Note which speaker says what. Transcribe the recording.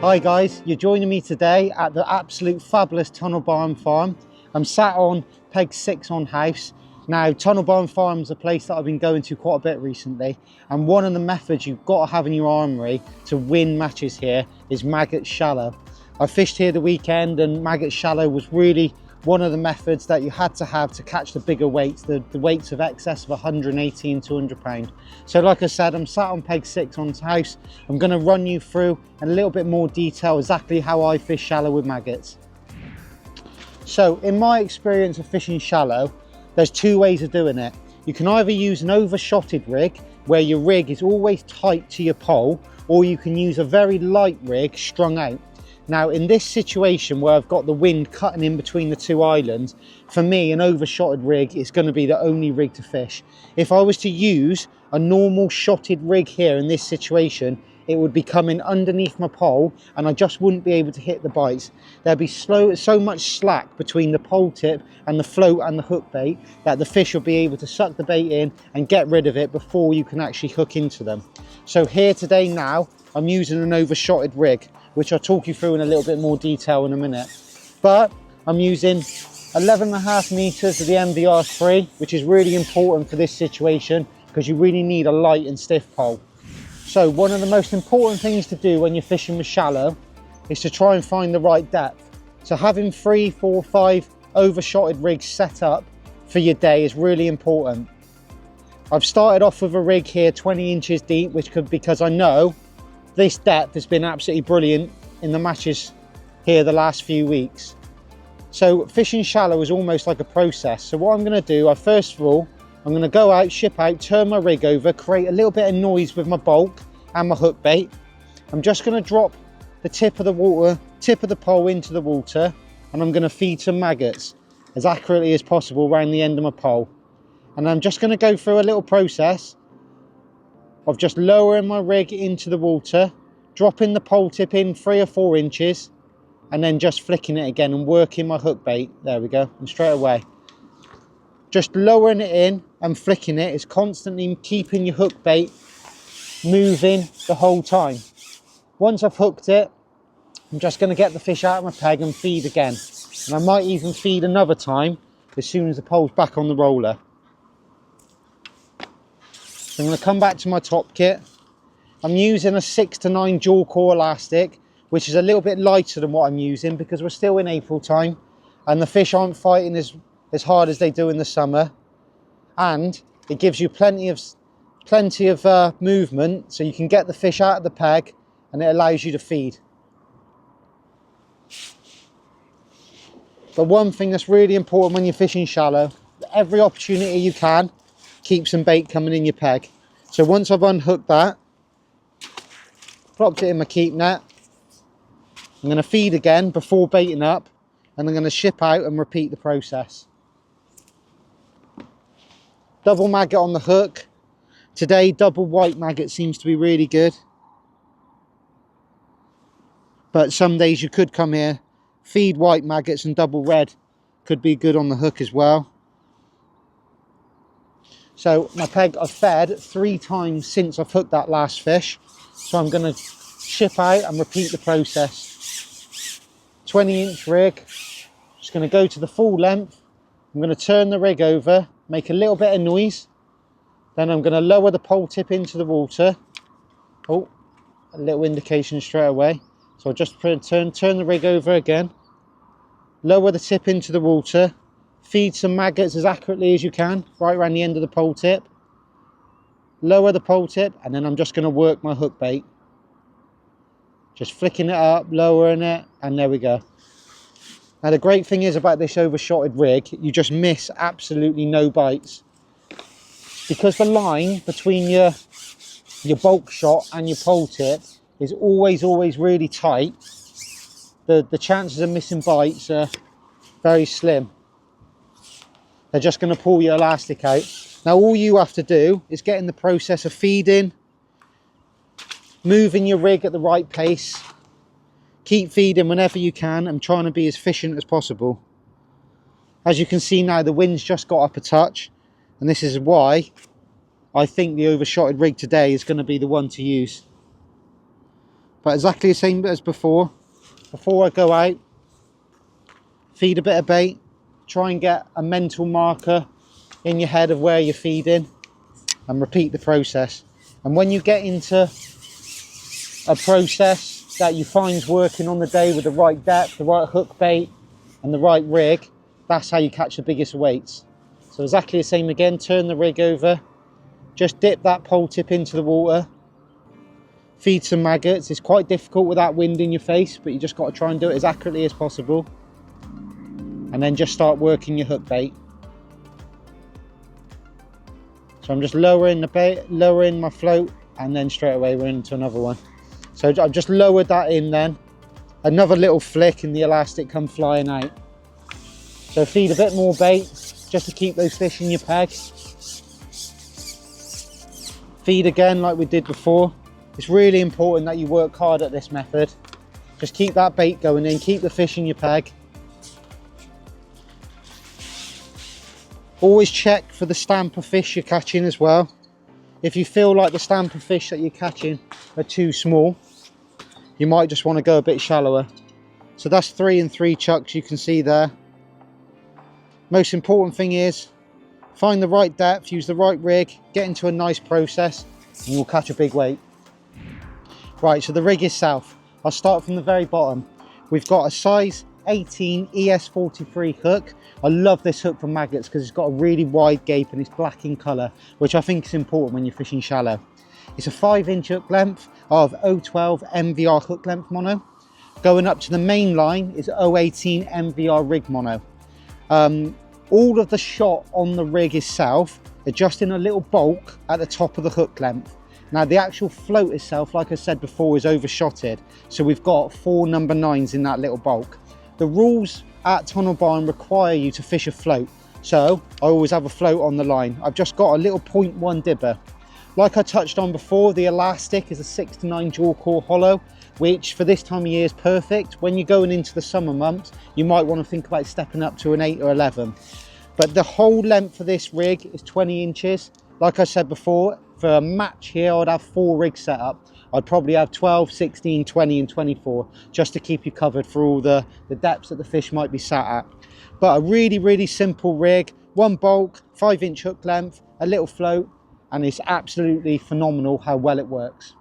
Speaker 1: Hi guys, you're joining me today at the absolute fabulous Tunnel Barn Farm. I'm sat on peg 6 on house. Now, Tunnel Barn Farm is a place that I've been going to quite a bit recently, and one of the methods you've got to have in your armoury to win matches here is maggot shallow. I fished here the weekend and maggot shallow was really one of the methods that you had to have to catch the bigger weights, the weights of excess of 180 and 200 pound. So like I said, I'm sat on peg 6 on house. I'm going to run you through in a little bit more detail exactly how I fish shallow with maggots. So in my experience of fishing shallow, there's two ways of doing it. You can either use an overshotted rig where your rig is always tight to your pole, or you can use a very light rig strung out. Now in this situation where I've got the wind cutting in between the two islands, for me an overshotted rig is going to be the only rig to fish. If I was to use a normal shotted rig here in this situation, it would be coming underneath my pole and I just wouldn't be able to hit the bites. There'd be so much slack between the pole tip and the float and the hook bait that the fish will be able to suck the bait in and get rid of it before you can actually hook into them. So here today now, I'm using an overshotted rig, which I'll talk you through in a little bit more detail in a minute. But I'm using 11.5 meters of the MVR3, which is really important for this situation because you really need a light and stiff pole. So one of the most important things to do when you're fishing with shallow is to try and find the right depth. So having 3, 4, 5 overshotted rigs set up for your day is really important. I've started off with a rig here 20 inches deep, which could, because I know this depth has been absolutely brilliant in the matches here the last few weeks. So fishing shallow is almost like a process. So what I'm going to do, first of all, I'm going to go out, ship out, turn my rig over, create a little bit of noise with my bulk and my hook bait. I'm just going to drop the tip of the pole into the water, and I'm going to feed some maggots as accurately as possible around the end of my pole. And I'm just going to go through a little process of just lowering my rig into the water, dropping the pole tip in 3 or 4 inches, and then just flicking it again and working my hook bait. There we go, and straight away. Just lowering it in and flicking it is constantly keeping your hook bait moving the whole time. Once I've hooked it, I'm just going to get the fish out of my peg and feed again. And I might even feed another time as soon as the pole's back on the roller. So I'm going to come back to my top kit. I'm using a 6 to 9 dual core elastic, which is a little bit lighter than what I'm using because we're still in April time and the fish aren't fighting as hard as they do in the summer, and it gives you plenty of movement so you can get the fish out of the peg and it allows you to feed. But one thing that's really important when you're fishing shallow, every opportunity you can, keep some bait coming in your peg. So once I've unhooked that, plopped it in my keep net, I'm going to feed again before baiting up, and I'm going to ship out and repeat the process. Double maggot on the hook. Today double white maggot seems to be really good, but some days you could come here, feed white maggots, and double red could be good on the hook as well. So my peg I've fed 3 times since I've hooked that last fish, so I'm going to ship out and repeat the process. 20-inch rig, just going to go to the full length. I'm going to turn the rig over, make a little bit of noise, then I'm going to lower the pole tip into the water. Oh, a little indication straight away. So I'll just turn the rig over again, lower the tip into the water, feed some maggots as accurately as you can, right around the end of the pole tip, lower the pole tip, and then I'm just going to work my hook bait. Just flicking it up, lowering it, and there we go. Now the great thing is about this overshotted rig, you just miss absolutely no bites. Because the line between your bulk shot and your pole tip is always really tight, the chances of missing bites are very slim. They're just going to pull your elastic out. Now all you have to do is get in the process of feeding, moving your rig at the right pace, keep feeding whenever you can and trying to be as efficient as possible. As you can see now, the wind's just got up a touch, and this is why I think the overshotted rig today is going to be the one to use. But exactly the same as before. Before I go out, feed a bit of bait, try and get a mental marker in your head of where you're feeding, and repeat the process. And when you get into a process that you find's working on the day with the right depth, the right hook bait and the right rig, that's how you catch the biggest weights. So exactly the same again, turn the rig over, just dip that pole tip into the water, feed some maggots. It's quite difficult with that wind in your face, but you just got to try and do it as accurately as possible. And then just start working your hook bait. So I'm just lowering the bait, lowering my float, and then straight away we're into another one. So I've just lowered that in then. Another little flick and the elastic come flying out. So feed a bit more bait just to keep those fish in your peg. Feed again like we did before. It's really important that you work hard at this method. Just keep that bait going in, keep the fish in your peg. Always check for the stamp of fish you're catching as well. If you feel like the stamp of fish that you're catching are too small, you might just want to go a bit shallower. So that's 3 and 3 chucks you can see there. Most important thing is find the right depth, use the right rig, get into a nice process, and you'll catch a big weight. Right, so the rig itself, I'll start from the very bottom. We've got a size 18 ES43 hook. I love this hook from Maggots because it's got a really wide gape and it's black in colour, which I think is important when you're fishing shallow. It's a 5-inch hook length of 012 MVR hook length mono. Going up to the main line is 018 MVR rig mono. All of the shot on the rig itself are just in a little bulk at the top of the hook length. Now the actual float itself, like I said before, is overshotted. So we've got 4 number 9s in that little bulk. The rules at Tunnel Barn require you to fish a float. So I always have a float on the line. I've just got a little 0.1 dibber. Like I touched on before, the elastic is a 6 to 9 jaw core hollow, which for this time of year is perfect. When you're going into the summer months, you might want to think about stepping up to an 8 or 11. But the whole length for this rig is 20 inches. Like I said before, for a match here, I'd have 4 rigs set up. I'd probably have 12, 16, 20 and 24, just to keep you covered for all the depths that the fish might be sat at. But a really, really simple rig, 1 bulk, 5-inch hook length, a little float, and it's absolutely phenomenal how well it works.